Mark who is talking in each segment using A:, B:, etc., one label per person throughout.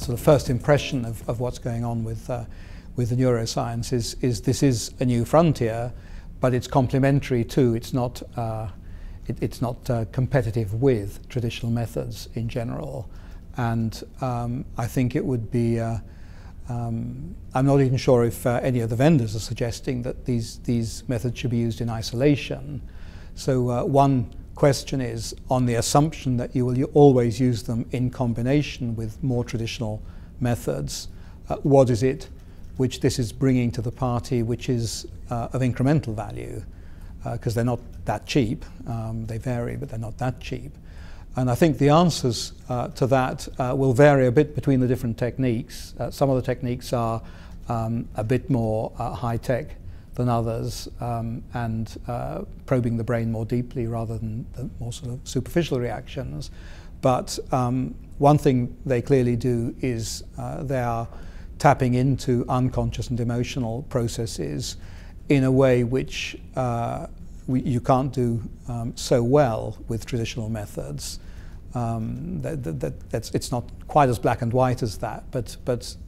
A: sort of first impression of what's going on with the neuroscience is this is a new frontier, but it's complementary to, it's not competitive with traditional methods in general. And I think it would be, I'm not even sure if any of the vendors are suggesting that these methods should be used in isolation. So one question is, on the assumption that you will always use them in combination with more traditional methods, what is it which this is bringing to the party which is of incremental value? Because they're not that cheap. They vary, but they're not that cheap. And I think the answers to that will vary a bit between the different techniques. Some of the techniques are a bit more high-tech than others, and probing the brain more deeply rather than the more sort of superficial reactions. But one thing they clearly do is they are tapping into unconscious and emotional processes in a way which you can't do so well with traditional methods. It's not quite as black and white as that, but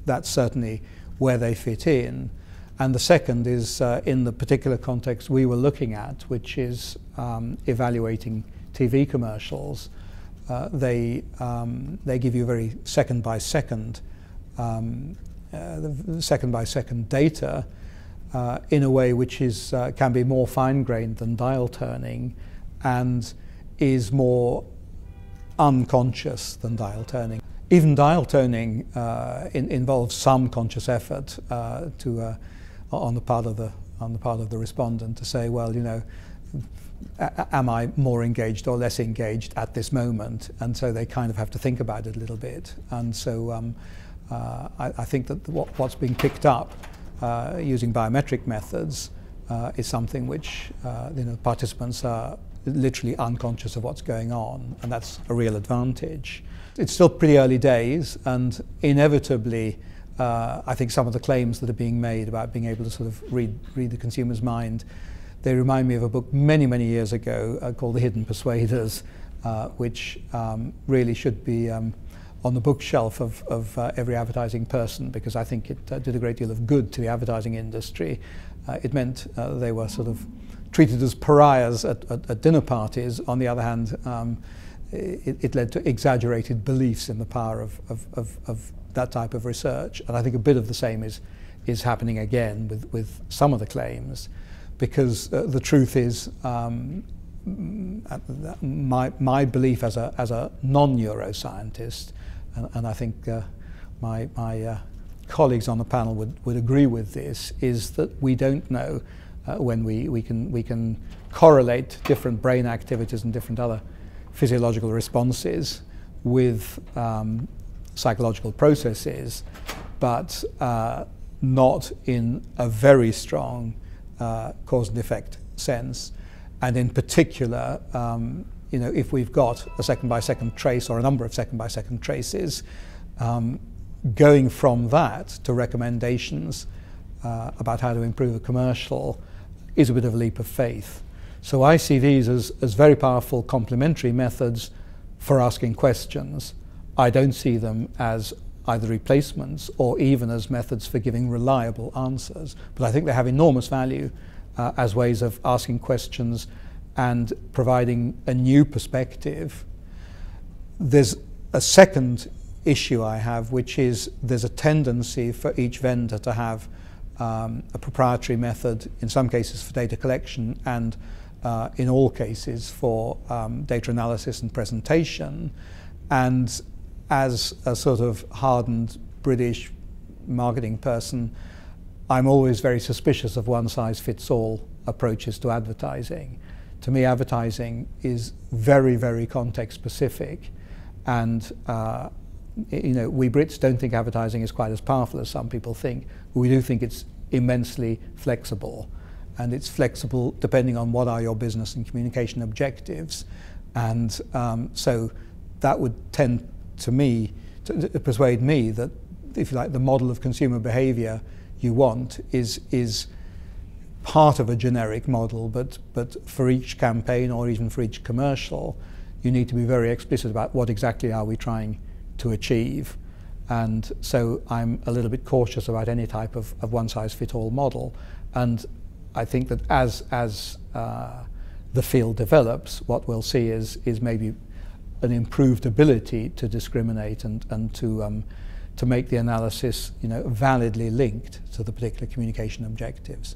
A: that's certainly where they fit in. And the second is in the particular context we were looking at, which is evaluating TV commercials. They give you very second by second data in a way which is can be more fine-grained than dial turning, and is more unconscious than dial turning. Even dial toning involves some conscious effort on the part of the respondent to say, well, you know, am I more engaged or less engaged at this moment? And so they kind of have to think about it a little bit. And so I think that what's being picked up using biometric methods is something which participants are literally unconscious of what's going on, and that's a real advantage. It's still pretty early days, and inevitably I think some of the claims that are being made about being able to sort of read the consumer's mind, they remind me of a book many years ago called The Hidden Persuaders, which really should be on the bookshelf of every advertising person, because I think it did a great deal of good to the advertising industry. It meant they were sort of treated as pariahs at dinner parties. On the other hand, it led to exaggerated beliefs in the power of that type of research. And I think a bit of the same is happening again with some of the claims, because the truth is, my belief as a non-neuroscientist, and I think my colleagues on the panel would agree with this, is that we don't know when we can correlate different brain activities and different other physiological responses with psychological processes, but not in a very strong cause and effect sense. And in particular, if we've got a second-by-second trace or a number of second-by-second traces, going from that to recommendations about how to improve a commercial is a bit of a leap of faith. So I see these as very powerful complementary methods for asking questions. I don't see them as either replacements or even as methods for giving reliable answers. But I think they have enormous value as ways of asking questions and providing a new perspective. There's a second issue I have, which is there's a tendency for each vendor to have a proprietary method, in some cases for data collection, and in all cases for data analysis and presentation. And as a sort of hardened British marketing person, I'm always very suspicious of one-size-fits-all approaches to advertising. To me, advertising is very context-specific, and we Brits don't think advertising is quite as powerful as some people think. We do think it's immensely flexible, and it's flexible depending on what are your business and communication objectives. And so that would tend to persuade me that, if you like, the model of consumer behavior you want is part of a generic model, but for each campaign or even for each commercial, you need to be very explicit about what exactly are we trying to achieve. And so I'm a little bit cautious about any type of one-size-fits-all model. And I think that as the field develops, what we'll see is maybe an improved ability to discriminate and to make the analysis, validly linked to the particular communication objectives.